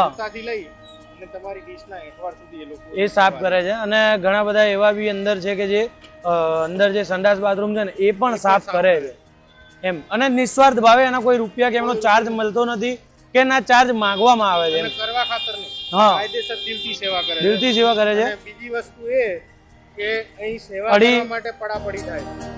જૂતાથી લઈ અને તમારી ડીશના હેઠવાડ સુધી એ લોકો એ સાફ કરે છે અને ઘણા બધા એવા બી અંદર છે કે જે અંદર જે સંડાસ બાથરૂમ છે ને એ પણ સાફ કરે છે એમ, અને નિસ્વાર્થ ભાવે એના કોઈ રૂપિયા કે એમનો ચાર્જ મળતો નથી કે ના ચાર્જ માંગવામાં આવે છે કરવા ખાતર નહીં, હા કાયદેસર દિલથી સેવા કરે છે. દિલથી સેવા કરે છે. અને બીજી વસ્તુ એ કે અહીં સેવા કરવા માટે પડાપડી થાય છે.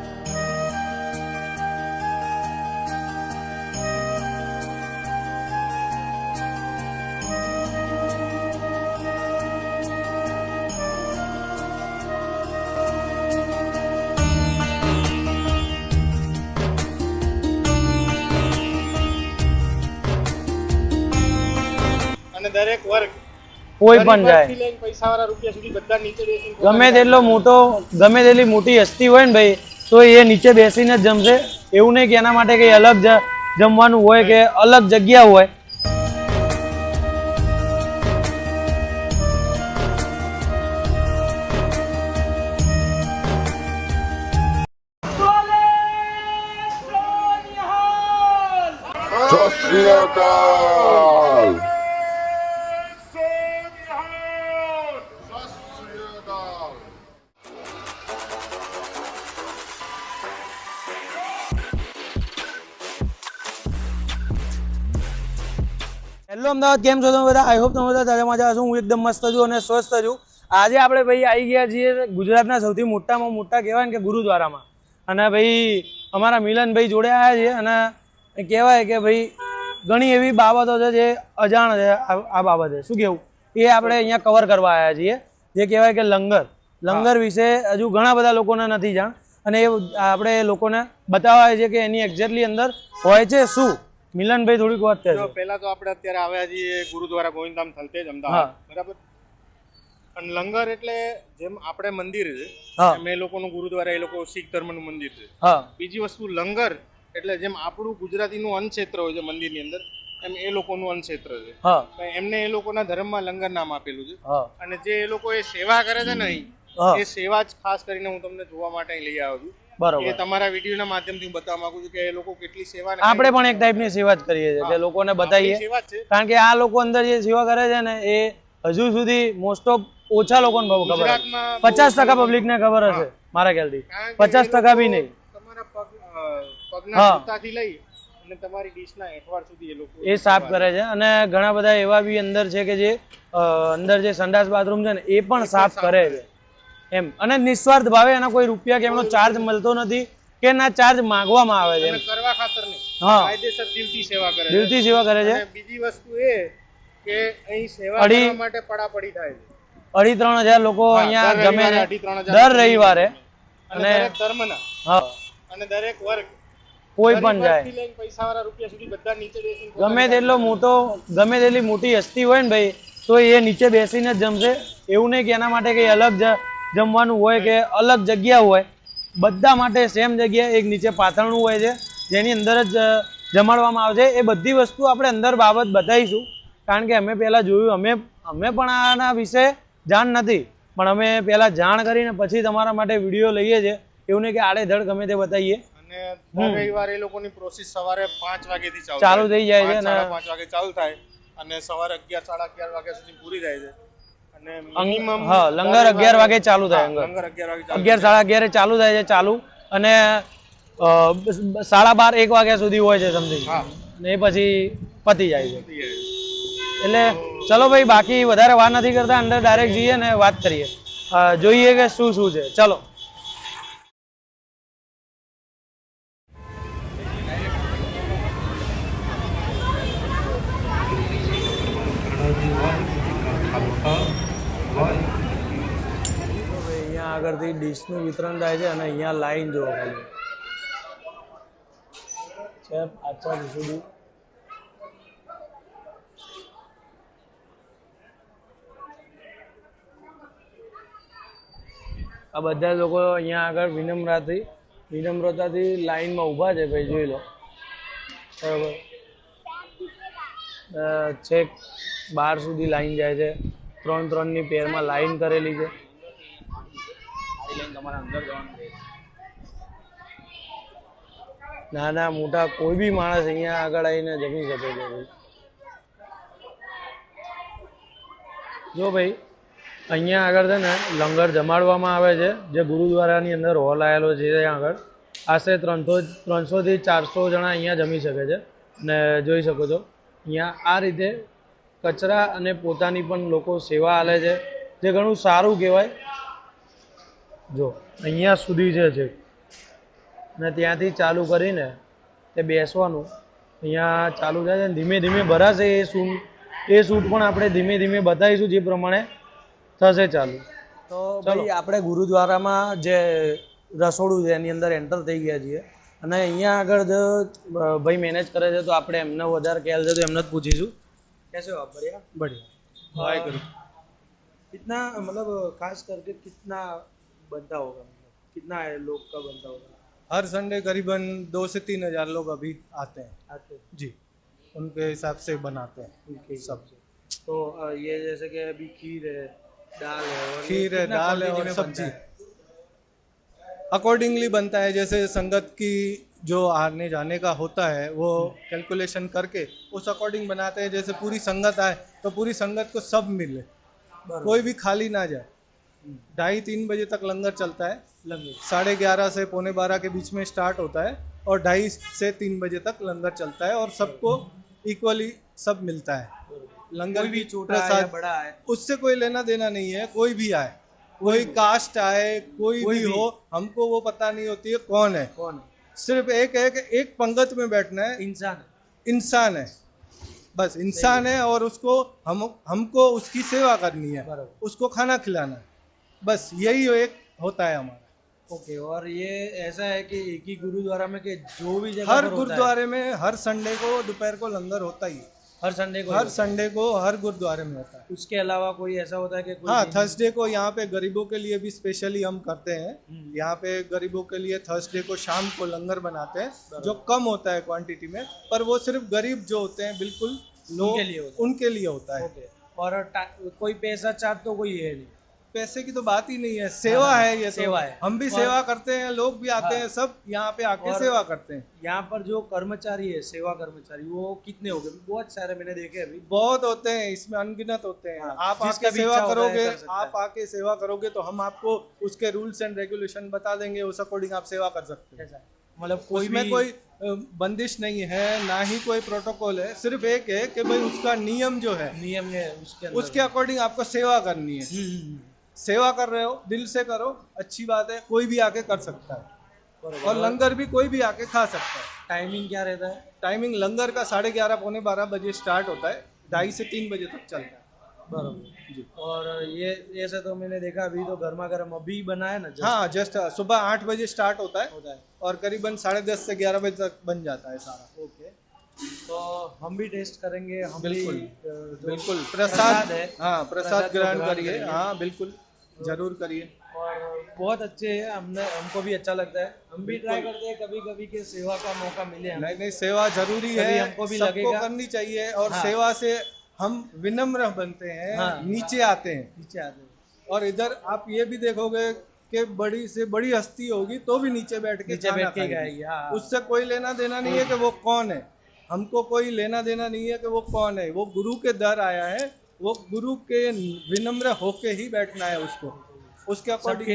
દરેક વર્ગ કોઈ પણ જાય પૈસાવાળા રૂપિયા સુધી બધા નીચે બેસીને ગમે તેટલો મોટો ગમે તેટલી મોટી હસ્તી હોય ને ભાઈ તો એ નીચે બેસીને જ જમશે. એવું નહીં કે એના માટે કઈ અલગ જમવાનું હોય કે અલગ જગ્યા હોય. હેલો અમદાવાદ, કેમ છો તમે બધા? આઈ હોપ તમે બધા તાજા મજા હશો. હું એકદમ મસ્ત છું અને સ્વસ્થ છું. આજે આપણે ભાઈ આવી ગયા છીએ ગુજરાતના સૌથી મોટામાં મોટા કહેવાય ને કે ગુરુદ્વારામાં, અને ભાઈ અમારા મિલનભાઈ જોડે આવ્યા છીએ અને કહેવાય કે ભાઈ ઘણી એવી બાબતો છે જે અજાણ છે આ બાબતે. શું કહેવું એ આપણે અહીંયા કવર કરવા આવ્યા છીએ. જે કહેવાય કે લંગર વિશે હજુ ઘણા બધા લોકોને નથી જાણ, અને એ આપણે લોકોને બતાવવા છે કે એની એક્ઝેક્ટલી અંદર હોય છે શું. મિલનભાઈ થોડીક વાત કરજો. પહેલા તો આપણે અત્યારે આવ્યા છીએ ગુરુદ્વારા ગોવિંદધામ થલતેજ અમદાવાદ, બરાબર. અને લંગર એટલે જેમ આપણે મંદિર છે એમ એ લોકોનું ગુરુદ્વારા, એ લોકો શીખ ધર્મનું મંદિર છે. બીજી વસ્તુ લંગર એટલે જેમ આપણું ગુજરાતીનું અન્નક્ષેત્ર હોય છે મંદિરની અંદર, એમ એ લોકોનું અન્નક્ષેત્ર છે. એમને એ લોકોના ધર્મમાં લંગર નામ આપેલું છે. અને જે એ લોકો એ સેવા કરે છે ને અહીં, એ સેવા જ ખાસ કરીને હું તમને જોવા માટે અહીં લઈ આવ્યો છું. બરોબર. એ તમારા વિડીયોના માધ્યમથી હું બતાવવા માંગુ છું કે એ લોકો કેટલી સેવા. આપણે પણ એક ટાઈપની સેવા જ કરીએ છીએ કે લોકોને બતાવીએ, કારણ કે આ લોકો અંદર જે સેવા કરે છે ને એ હજુ સુધી મોસ્ટ ઓફ ઓછા લોકોને ખબર છે. 50% પબ્લિકને ખબર હશે મારા ખ્યાલથી, 50% બી નહીં. તમારા પગના જૂતાથી લઈ અને તમારી ડીશના હેઠવાડ સુધી એ લોકો એ સાફ કરે છે. અને ઘણા બધા એવા બી અંદર છે કે જે અંદર જે સંડાસ બાથરૂમ છે ને એ પણ સાફ કરે છે એમ, અને નિસ્વાર્થ ભાવે એના કોઈ રૂપિયા કે એમનો ચાર્જ મળતો નથી કે ના ચાર્જ માંગવામાં આવે છે કરવા ખાતર નહીં, કાયદેસર દિલથી સેવા કરે છે. દિલથી સેવા કરે છે. બીજી વસ્તુ એ કે અહીં સેવા કરવા માટે પડાપડી થાય છે. 2,500-3,000 લોકો અહીંયા જમે દર રવિવારે, અને દરેક ધર્મના અને દરેક વર્ગ કોઈ પણ જાય પૈસાવાળા રૂપિયા સુધી બધા નીચે બેસીને ગમે તેટલો મોટો ગમે તેટલી મોટી હસ્તી હોય ને ભાઈ તો એ નીચે બેસીને જ જમશે. એવું નહીં કે એના માટે કઈ અલગ જમવાનું હોય કે અલગ જગ્યા હોય. બધા માટે સેમ જગ્યા એક નીચે પાથરણું હોય છે જેની અંદર જ જમાડવામાં આવે છે. એ બધી વસ્તુ આપણે અંદર બાબત બતાવીશું, કારણ કે અમે પહેલાં જોયું, અમે પણ આના વિશે જાણ નથી, પણ અમે પહેલાં જાણ કરીને પછી તમારા માટે વિડીયો લઈએ છીએ. એવું નહીં કે આડેધડ ગમે તે બતાવીએ. અને દર રવિવારે એ લોકોની પ્રોસેસ સવારે 5 વાગ્યાથી ચાલુ થઈ જાય છે, 5 વાગે ચાલુ થાય અને સવારે 11-11:30 વાગ્યા સુધી પૂરી થાય છે. અને મિનિમમ લંગર 11 વાગે ચાલુ થાય. લંગર 11 વાગે 11-11:30 ચાલુ થાય છે ચાલુ, અને 12:30-1 વાગ્યા સુધી હોય છે સમથિંગ, ને એ પછી પતી જાય છે. એટલે ચલો ભાઈ, બાકી વધારે વાત નથી કરતા, અંદર ડાયરેક્ટ જઈએ ને વાત કરીએ, જોઈએ કે શું છે. ચલો. અહીંયા આગળથી ડીશનું વિતરણ થાય છે અને અહીંયા લાઈન જોવો ખાલી છે 5 સુધી. આ બધા લોકો અહીંયા આગળ વિનમ્રતાથી લાઈનમાં ઊભા છે ભાઈ, જોઈ લો. બરાબર, છેક 12 સુધી લાઈન જાય છે. 3-3ની પેરમાં લાઈન કરેલી છે. નાના મોટા કોઈ બી માણસ અહીંયા આગળ આવીને જમી શકે છે. જો ભાઈ અહીંયા આગળ છે ને લંગર જમાડવામાં આવે છે, જે ગુરુદ્વારાની અંદર હોલ આવેલો છે ત્યાં આગળ આશરે 300થી 400 જણા અહીંયા જમી શકે છે. ને જોઈ શકો છો અહીંયા આ રીતે કચરા અને પોતાની પણ લોકો સેવા આલે છે, જે ઘણું સારું કહેવાય. જો અહીંયા સુધી છે ને ત્યાંથી ચાલુ કરીને તે બેસવાનું અહીંયા ચાલુ થાય છે. ધીમે ધીમે ભરાશે એ શૂટ પણ આપણે ધીમે ધીમે બતાવીશું, જે પ્રમાણે થશે ચાલુ. તો ભાઈ આપણે ગુરુદ્વારામાં જે રસોડું છે એની અંદર એન્ટર થઈ ગયા છીએ અને અહીંયા આગળ જો ભાઈ મેનેજ કરે છે તો આપણે એમને વધારે ખ્યાલ છે તો એમને જ પૂછીશું. कैसे हो आप? बढ़िया बढ़िया. वाहेगुरु. कितना मतलब खास करके कितना बनता होगा, मतलब कितना लोग का बनता होगा? हर संडे करीबन 2 से 3 हजार लोग अभी आते हैं जी. उनके हिसाब से बनाते हैं उनके सब. तो ये जैसे कि अभी खीर है, दाल है, और खीर है, दाल है और सब्जी अकॉर्डिंगली बनता है. जैसे संगत की जो आने जाने का होता है वो कैलकुलेशन करके उस अकॉर्डिंग बनाते हैं. जैसे पूरी संगत आए तो पूरी संगत को सब मिले, कोई भी खाली ना जाए. 2:30-3 बजे तक लंगर चलता है. 11:30 से 11:45 के बीच में स्टार्ट होता है और 2:30 से 3 बजे तक लंगर चलता है और सबको इक्वली सब मिलता है. लंगर भी छोटा है या बड़ा है उससे कोई लेना देना नहीं है. कोई भी आए, कोई कास्ट आए, कोई भी हो, हमको वो पता नहीं होती है कौन है. सिर्फ एक पंगत में बैठना है. इंसान है, बस इंसान है और उसको हमको उसकी सेवा करनी है, उसको खाना खिलाना है, बस यही एक होता है हमारा. ओके. और ये ऐसा है कि एक ही गुरुद्वारा में कि जो भी जगह हर गुरुद्वारे में हर संडे को दोपहर को लंगर होता ही है. हर संडे को हर गुरुद्वारे में होता है. उसके अलावा कोई ऐसा होता है कि कोई? हाँ, थर्सडे को यहाँ पे गरीबों के लिए भी स्पेशली हम करते हैं. यहाँ पे गरीबों के लिए थर्सडे को शाम को लंगर बनाते हैं, जो कम होता है क्वांटिटी में, पर वो सिर्फ गरीब जो होते हैं बिल्कुल उनके लिए होता है. और कोई पैसा चार्ज तो कोई है नहीं? पैसे की तो बात ही नहीं है, सेवा है. ये सेवा है, हम भी सेवा करते हैं, लोग भी आते हैं, सब यहाँ पे आके सेवा करते हैं. यहाँ पर जो कर्मचारी है, सेवा कर्मचारी, वो कितने हो गए? बहुत सारे मैंने देखे अभी. बहुत होते हैं, इसमें अनगिनत होते हैं. आप आके सेवा करोगे, आप आके सेवा करोगे तो हम आपको उसके रूल्स एंड रेगुलेशन बता देंगे, उस अकॉर्डिंग आप सेवा कर सकते हैं. मतलब उसमें कोई बंदिश नहीं है, ना ही कोई प्रोटोकॉल है. सिर्फ एक है कि भाई उसका नियम जो है, नियम है उसके अकॉर्डिंग आपको सेवा करनी है. सेवा कर रहे हो, दिल से करो, अच्छी बात है. कोई भी आके कर सकता है और लंगर भी कोई भी आके खा सकता है. टाइमिंग क्या रहता है? टाइमिंग लंगर का 11:30 पौने 12 बजे स्टार्ट होता है, 2:30 से 3 बजे तक चलता है. बराबर जी. और ये ऐसा तो मैंने देखा अभी तो गर्मा गर्म अभी बना है ना. हाँ, जस्ट सुबह 8 बजे स्टार्ट होता है और करीबन 10:30 से 11 बजे तक बन जाता है सारा. ओके. तो हम भी टेस्ट करेंगे. हम बिल्कुल भी बिल्कुल प्रसाद है. हाँ, प्रसाद ग्रहण करिए. हाँ, बिल्कुल जरूर करिए. और बहुत अच्छे है, हमको भी अच्छा लगता है. हम भी ट्राई करते हैं कभी कभी के सेवा का मौका मिले. नहीं, सेवा जरूरी है, हमको भी सबको करनी चाहिए. और सेवा से हम विनम्र बनते हैं. नीचे आते हैं. और इधर आप ये भी देखोगे कि बड़ी से बड़ी हस्ती होगी तो भी नीचे बैठ के खाएगी. उससे कोई लेना देना नहीं है कि वो कौन है. हमको कोई लेना देना नहीं है कि वो कौन है. वो गुरु के दर आया है, वो गुरु के विनम्र होके ही बैठना है उसको. उसके अकॉर्डिंग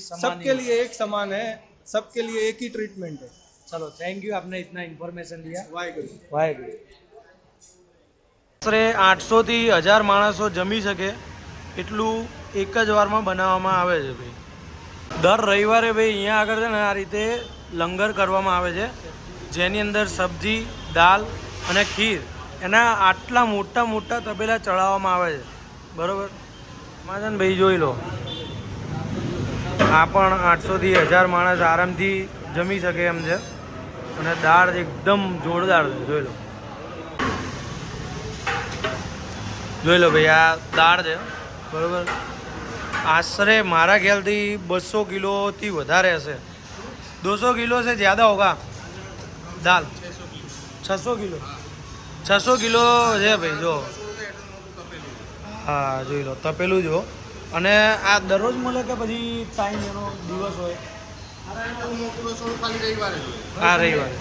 सबके लिए एक समान है, सबके लिए एक ही ट्रीटमेंट है. चलो, थैंक यू, आपने इतना इन्फॉर्मेशन दिया. वाहेगुरु. આશરે 800 થી 1000 માણસો જમી શકે એટલું એક જ વારમાં બનાવવામાં આવે છે ભાઈ. દર રવિવારે ભાઈ અહીંયા આગળ છે ને આ રીતે લંગર કરવામાં આવે છે, જેની અંદર સબ્જી, દાલ અને ખીર એના આટલા મોટા મોટા તપેલા ચડાવવામાં આવે છે. બરાબર, એમાં છે ને ભાઈ જોઈ લો, આ પણ 800 થી 1000 માણસ આરામથી જમી શકે એમ છે. અને દાળ એકદમ જોરદાર છે. જોઈ લો ભાઈ, આ દાળ છે. બરાબર, આશરે મારા ખ્યાલથી 200 કિલોથી વધારે હશે. 200 કિલો से ज़्यादा होगा दाल. 600 કિલો 600 કિલો છે ભાઈ. જો હા, જોઈ લો, તપેલું જો. અને આ દરરોજ મળે કે પછી ટાઈમ એનો દિવસ હોય? હા, રવિવારે.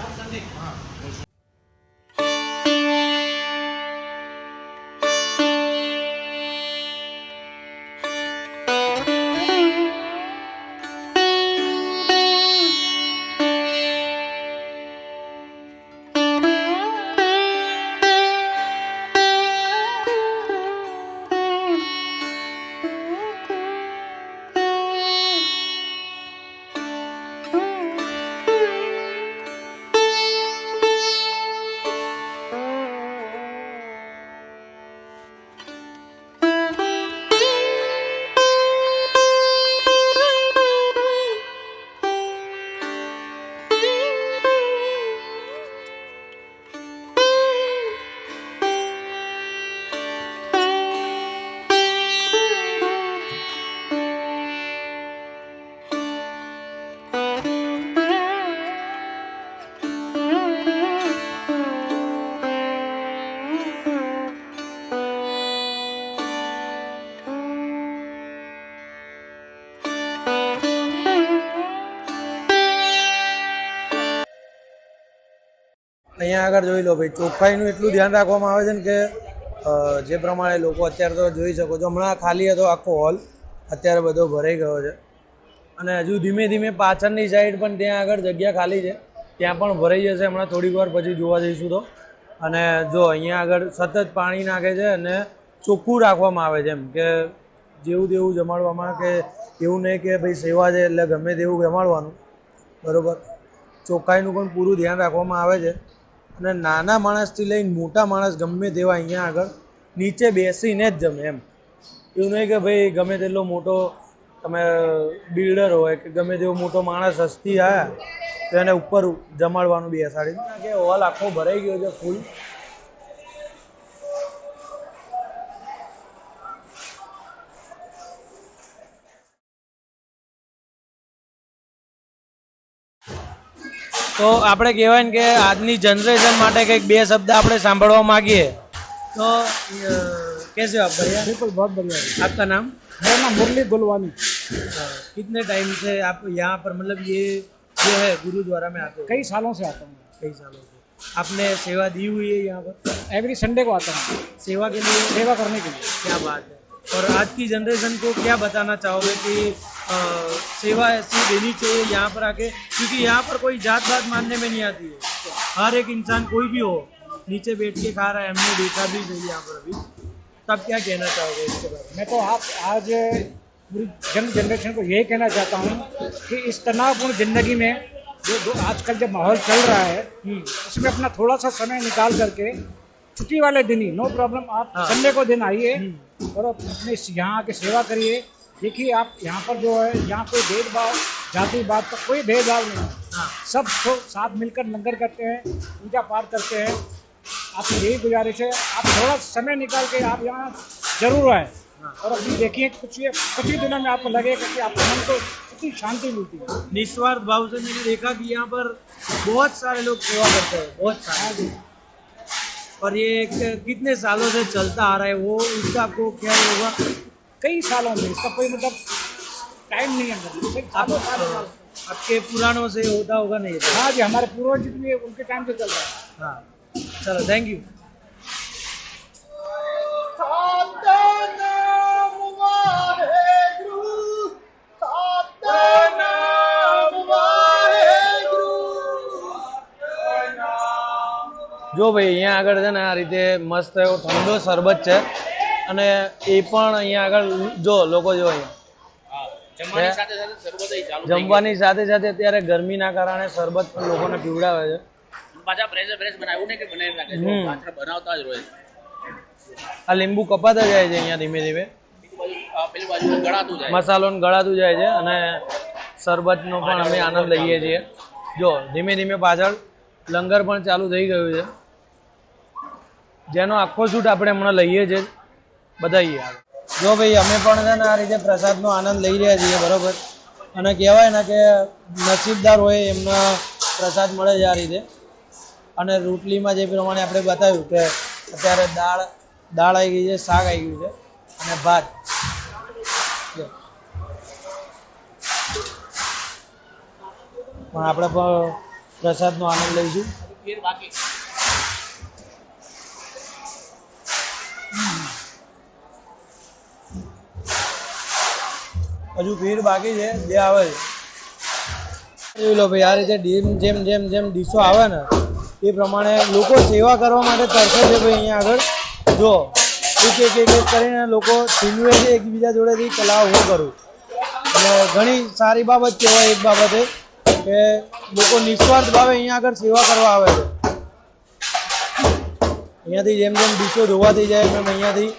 અહીંયા આગળ જોઈ લો ભાઈ, ચોખ્ખાઈનું એટલું ધ્યાન રાખવામાં આવે છે ને કે જે પ્રમાણે લોકો અત્યારે તો જોઈ શકો છો, હમણાં ખાલી હતો આખો હોલ, અત્યારે બધો ભરાઈ ગયો છે. અને હજુ ધીમે ધીમે પાછળની સાઈડ પણ ત્યાં આગળ જગ્યા ખાલી છે, ત્યાં પણ ભરાઈ જશે હમણાં થોડીક વાર પછી જોવા જઈશું તો. અને જો અહીંયા આગળ સતત પાણી નાખે છે અને ચોખ્ખું રાખવામાં આવે છે, એમ કે જેવું તેવું જમાડવામાં, કે એવું નહીં કે ભાઈ સેવા છે એટલે ગમે તેવું જમાડવાનું, બરાબર. ચોખ્ખાઈનું પણ પૂરું ધ્યાન રાખવામાં આવે છે. અને નાના માણસથી લઈને મોટા માણસ ગમે તેવા અહીંયા આગળ નીચે બેસીને જ જમે, એમ. એવું નહીં કે ભાઈ ગમે તેટલો મોટો તમે બિલ્ડર હોય કે ગમે તેવો મોટો માણસ હસ્તી આવ્યા તો એને ઉપર જમાડવાનું બેસાડી કે હોલ આખો ભરાઈ ગયો છે ફૂલ. તો આપણે કહેવાય ને કે આજની જનરેશન માટે કંઈક બે શબ્દ આપણે સાંભળવા मांगिए तो कैसे हो आप? बढ़िया, बिल्कुल बहुत बढ़िया है। आपका नाम? मेरा नाम मुरली गुलवानी। कितने टाइम से आप यहाँ पर, मतलब ये जो है गुरुद्वारा में आते हो? कई सालों से आता हूँ। कई सालों से आपने सेवा दी हुई है यहाँ पर? एवरी संडे को आता हूँ सेवा के लिए, सेवा करने के लिए। क्या बात है। और आज की जनरेशन को क्या बताना चाहोगे कि सेवा ऐसी देनी चाहिए यहाँ पर आके, क्योंकि यहाँ पर कोई जात पात मानने में नहीं आती है, हर एक इंसान कोई भी हो नीचे बैठ के खा रहा है, हमने देखा भी नहीं यहाँ पर अभी, तब क्या कहना चाहोगे इसके बारे में? मैं तो आप आज पूरी जनरेशन को यही कहना चाहता हूँ कि इस तनावपूर्ण ज़िंदगी में जो आजकल जो माहौल चल रहा है उसमें अपना थोड़ा सा समय निकाल करके छुट्टी वाले दिन ही नो प्रॉब्लम आप संडे को दिन आइए और अपने यहाँ आके सेवा करिए। देखिए आप यहाँ पर जो है, यहाँ कोई भेदभाव जाति बात का कोई भेदभाव नहीं है। सब तो साथ मिलकर लंगर करते हैं, पूजा पाठ करते हैं। आपकी यही गुजारिश है, आप थोड़ा समय निकाल के आप यहाँ जरूर आए और अभी देखिए कुछ ही दिनों में आपको लगेगा कि आपके मन को कितनी शांति मिलती है। निस्वार्थ भाव से मैंने देखा कि यहाँ पर बहुत सारे लोग सेवा करते हैं, बहुत सारे, और ये कितने सालों से चलता आ रहा है, वो इसका आपको क्या होगा? कई सालों में इसका कोई मतलब टाइम नहीं है, सालों सालों आपके पुरानों से होता होगा नहीं? हाँ जी, हमारे पूर्वज भी उनके टाइम से चल रहा है। हाँ, चलो थैंक यू। જો ભાઈ અહીંયા આગળ છે ને આ રીતે મસ્ત એવો ઠંડો શરબત છે, અને એ પણ અહીંયા આગળ જો લોકો જો અહીંયા જમવાની સાથે સાથે અત્યારે ગરમીના કારણે શરબત પણ લોકોને પીવડાવે છે. પાછા ફ્રેશ બનાવ્યું ને કે બનાવી નાખે છે, પાછળ બનાવતા જ રહે છે. આ લીંબુ કપાતા જાય છે અહીંયા ધીમે ધીમે, પેલી બાજુ ગળાતું જાય, મસાલો ગળાતું જાય છે, અને શરબતનો પણ અમે આનંદ લઈએ છીએ. જો ધીમે ધીમે પાછળ લંગર પણ ચાલુ થઈ ગયું છે, જેનો આખો શૂટ આપણે હમણાં લઈએ છીએ, બધાઈએ આવે. જો ભાઈ અમે પણ છે ને આ રીતે પ્રસાદનો આનંદ લઈ રહ્યા છીએ, બરાબર. અને કહેવાય ને કે નસીબદાર હોય એમના પ્રસાદ મળે છે આ રીતે. અને રોટલીમાં જે પ્રમાણે આપણે બતાવ્યું કે અત્યારે દાળ આવી ગઈ છે, શાક આવી ગયું છે અને ભાત. પણ આપણે પણ પ્રસાદનો આનંદ લઈશું. હજુ ભીડ બાકી છે, જે આવે છે જોઈ લો ભાઈ. આ રીતે જેમ જેમ જેમ ડીશો આવે ને એ પ્રમાણે લોકો સેવા કરવા માટે તરસે છે ભાઈ. અહીંયા આગળ જો એક કરીને લોકો છીનવે છે એકબીજા જોડેથી કે લાવ હું કરું. એટલે ઘણી સારી બાબત કહેવાય એક બાબતે કે લોકો નિસ્વાર્થ ભાવે અહીંયા આગળ સેવા કરવા આવે છે. અહીંયાથી જેમ જેમ ડીશો ધોવાતી જાય એમ અહીંયાથી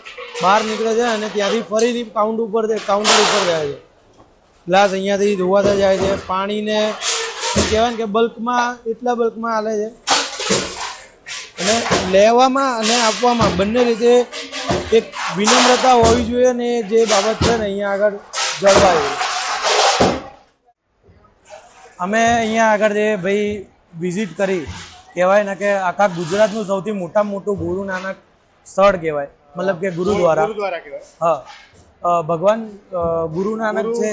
બહાર નીકળે છે અને ત્યાંથી ફરીથી કાઉન્ટર ઉપર જાય છે. ગ્લાસ અહીંયાથી ધોવાતા જાય છે. પાણીને કહેવાય ને કે બલ્કમાં એટલા બલ્કમાં હાલે છે, અને લેવામાં અને આપવામાં બંને રીતે એક વિનમ્રતા હોવી જોઈએ, ને જે બાબત છે ને અહીંયા આગળ જળવાય. અમે અહીંયા આગળ જે ભાઈ વિઝિટ કરી, કહેવાય ને કે આખા ગુજરાતનું સૌથી મોટામાં મોટું ગુરુ નાનક સ્થળ કહેવાય, મતલબ કે ગુરુદ્વારા કહેવાય. હા, ભગવાન ગુરુ નાનક છે,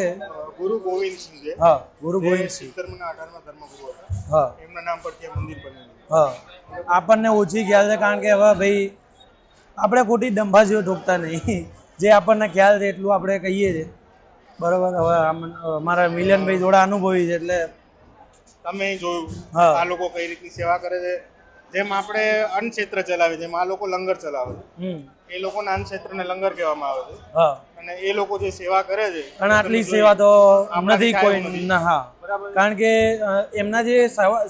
ગુરુ ગોવિંદ સિંહ છે. હા, ગુરુ ગોવિંદ સિંહ ધર્મના 18મા ધર્મગુરુ હતા. હા, એમના નામ પરથી આ મંદિર બન્યું. હા. આપણને ઓછી ખ્યાલ છે, કારણ કે હવે ભાઈ આપણે ખોટી દંભાજીઓ ઠોકતા નહીં. જે આપણને ખ્યાલ છે એટલું આપણે કહીએ છીએ, બરોબર. હવે અમારા મિલનભાઈ જોડા અનુભવી છે એટલે તમે જોયું હા. આ લોકો કઈ રીતની સેવા કરે છે. જેમ આપણે અન્ન ક્ષેત્ર ચલાવે, જેમ આ લોકો લંગર ચલાવે છે, એ લોકોના અન્ન ક્ષેત્રને લંગર કહેવામાં આવે છે. હા, અને એ લોકો જે સેવા કરે છે, અને આટલી સેવા તો નથી કોઈ ના. હા, બરાબર. કારણ કે એમના જે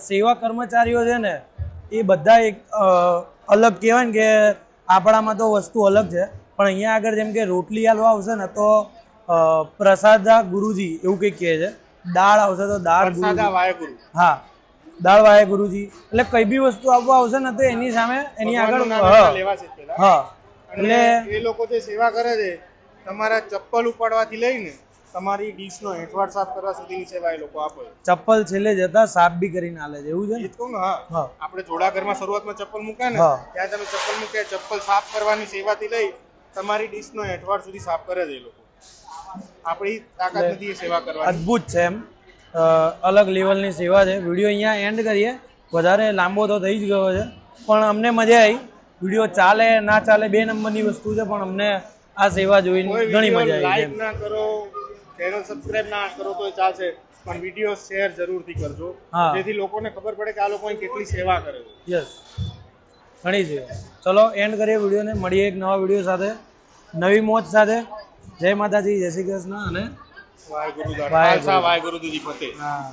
સેવા કર્મચારીઓ છે ને એ બધા એક અલગ કહેવાય ને કે આપણામાં તો વસ્તુ અલગ છે, પણ અહીંયા આગળ જેમ કે રોટલી હાલવા આવશે ને તો પ્રસાદા ગુરુજી એવું કંઈક કહે છે. દાળ આવશે તો દાળ પ્રસાદા વાહેગુરુ. હા, દાળ વાય ગુરુજી. એટલે કઈ બી વસ્તુ આપવા આવશે ને તો એની સામે એની આગળ ભગવાનનું નામ લેવા છે પહેલા. હા, એટલે એ લોકો જે સેવા કરે છે, તમારા ચપ્પલ ઉપાડવાથી લઈને તમારી ડીશનો હેઠવાડ સાફ કરવા સુધીની સેવા એ લોકો આપે. ચપ્પલ છેલ્લે જતા સાફ બી કરીને આલે છે, એવું છે એ ને? જ કહું ને. હા, હા. આપણે જોડા ઘરમાં શરૂઆતમાં ચપ્પલ મૂક્યા ને, હા. ત્યાં તમે ચપ્પલ મૂક્યા, ચપ્પલ સાફ કરવાની સેવાથી લઈ તમારી ડીશનો હેઠવાડ સુધી સાફ કરે છે એ લોકો. આપણી તાકાત નથી એ સેવા કરવાની. અદ્ભુત છે એમ, અલગ લેવલની સેવા છે. વિડીયો અહીંયા એન્ડ કરીએ, વધારે લાંબો તો થઈ જ ગયો છે, પણ અમને મજા આવી. વિડીયો ચાલે ના ચાલે 2 નંબરની વસ્તુ છે, પણ અમને આ સેવા જોઈને ઘણી મજા આવી. લાઈક ના કરો, ચેનલ સબસ્ક્રાઇબ ના કરો તો ચાલશે, પણ વિડીયો શેર જરૂરથી કરજો, હા. જેથી લોકોને ખબર પડે કે આ લોકો કેટલી સેવા કરે છે. યસ, ઘણી છે. ચલો એન્ડ કરીએ વિડીયોને, મળીએ એક નવા વિડીયો સાથે, નવી મોજ સાથે. જય માતાજી, જય શ્રી કૃષ્ણ અને વાહેગુરુ વાહેગુરુ. વાહેગુરુજી ફતેહ. હા.